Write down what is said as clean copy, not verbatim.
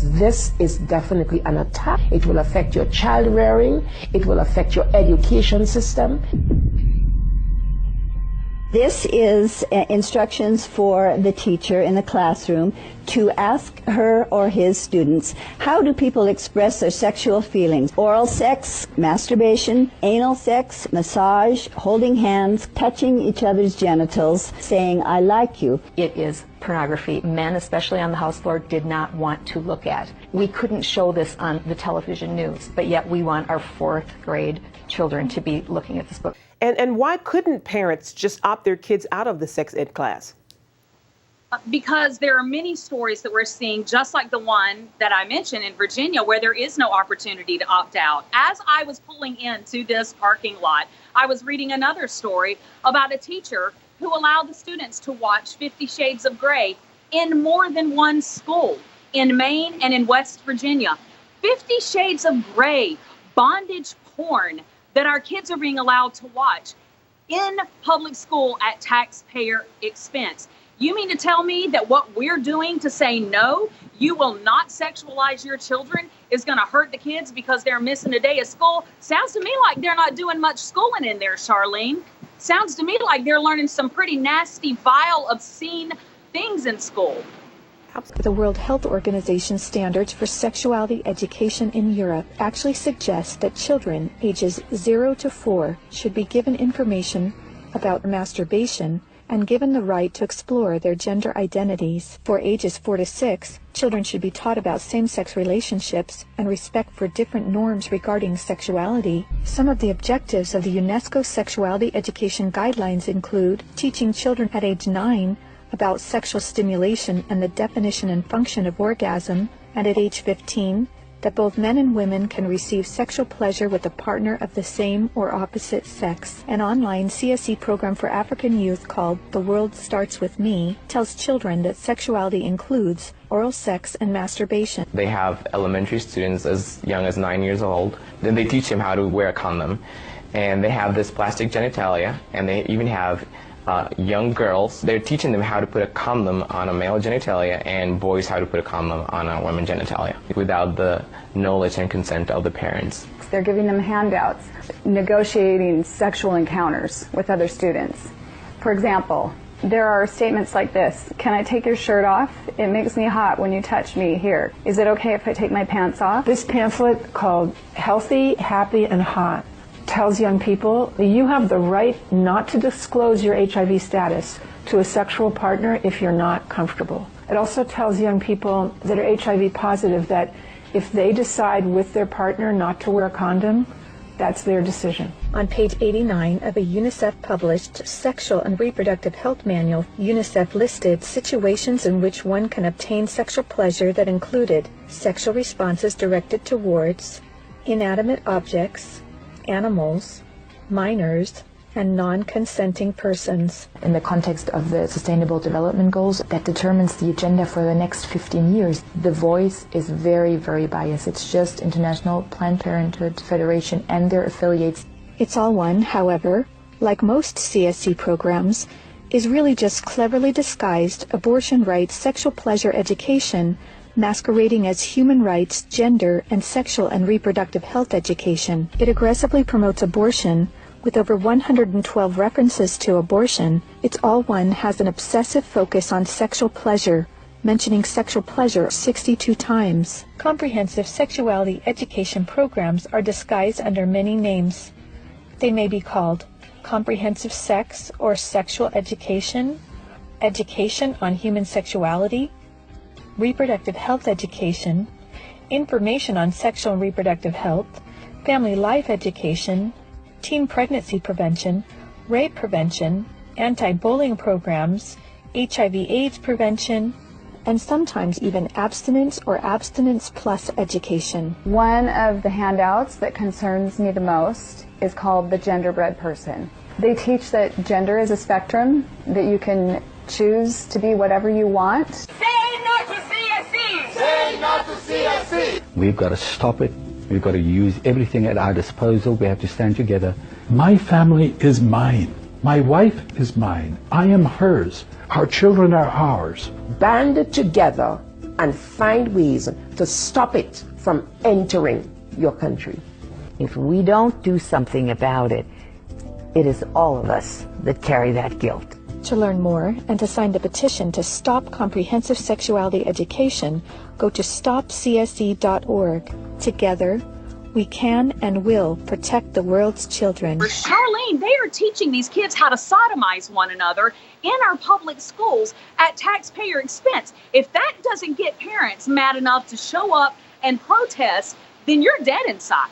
This is definitely an attack. It will affect your child rearing. It will affect your education system. This is instructions for the teacher in the classroom to ask her or his students, how do people express their sexual feelings? Oral sex, masturbation, anal sex, massage, holding hands, touching each other's genitals, saying, I like you. It is pornography men, especially on the House floor, did not want to look at. We couldn't show this on the television news, but yet we want our fourth grade children to be looking at this book. And why couldn't parents just opt their kids out of the sex ed class? Because there are many stories that we're seeing, just like the one that I mentioned in Virginia, where there is no opportunity to opt out. As I was pulling into this parking lot, I was reading another story about a teacher who allowed the students to watch 50 Shades of Grey in more than one school, in Maine and in West Virginia. 50 Shades of Grey, bondage porn that our kids are being allowed to watch in public school at taxpayer expense. You mean to tell me that what we're doing to say no, you will not sexualize your children, is going to hurt the kids because they're missing a day of school? Sounds to me like they're not doing much schooling in there, Charlene. Sounds to me like they're learning some pretty nasty, vile, obscene things in school. The World Health Organization standards for sexuality education in Europe actually suggest that children ages 0 to 4 should be given information about masturbation and given the right to explore their gender identities. For ages 4 to 6, children should be taught about same-sex relationships and respect for different norms regarding sexuality. Some of the objectives of the UNESCO Sexuality Education Guidelines include teaching children at age 9 about sexual stimulation and the definition and function of orgasm, and at age 15, that both men and women can receive sexual pleasure with a partner of the same or opposite sex. An online CSE program for African youth called The World Starts With Me tells children that sexuality includes oral sex and masturbation. They have elementary students as young as 9 years old. Then they teach them how to wear a condom. And they have this plastic genitalia, and they even have young girls, they're teaching them how to put a condom on a male genitalia and boys how to put a condom on a women's genitalia without the knowledge and consent of the parents. They're giving them handouts, negotiating sexual encounters with other students. For example, there are statements like this: can I take your shirt off? It makes me hot when you touch me here. Is it okay if I take my pants off? This pamphlet called Healthy, Happy, and Hot tells young people that you have the right not to disclose your HIV status to a sexual partner if you're not comfortable. It also tells young people that are HIV positive that if they decide with their partner not to wear a condom, that's their decision. On page 89 of a UNICEF-published Sexual and Reproductive Health Manual, UNICEF listed situations in which one can obtain sexual pleasure that included sexual responses directed towards inanimate objects, animals, minors, and non-consenting persons. In the context of the Sustainable Development Goals that determines the agenda for the next 15 years, the voice is very, very biased. It's just International Planned Parenthood Federation and their affiliates. It's All One, however, like most CSC programs, is really just cleverly disguised abortion rights, sexual pleasure education, masquerading as human rights, gender, and sexual and reproductive health education. It aggressively promotes abortion. With over 112 references to abortion, It's All One has an obsessive focus on sexual pleasure, mentioning sexual pleasure 62 times. Comprehensive sexuality education programs are disguised under many names. They may be called comprehensive sex or sexual education, education on human sexuality, reproductive health education, information on sexual and reproductive health, family life education, teen pregnancy prevention, rape prevention, anti-bullying programs, HIV/AIDS prevention, and sometimes even abstinence or abstinence plus education. One of the handouts that concerns me the most is called The Genderbread Person. They teach that gender is a spectrum, that you can choose to be whatever you want. Say no to CSC! Say no to CSC! We've got to stop it. We've got to use everything at our disposal. We have to stand together. My family is mine. My wife is mine. I am hers. Our children are ours. Band together and find ways to stop it from entering your country. If we don't do something about it, it is all of us that carry that guilt. To learn more and to sign the petition to stop comprehensive sexuality education, go to stopcsd.org. Together, we can and will protect the world's children. Charlene, they are teaching these kids how to sodomize one another in our public schools at taxpayer expense. If that doesn't get parents mad enough to show up and protest, then you're dead inside.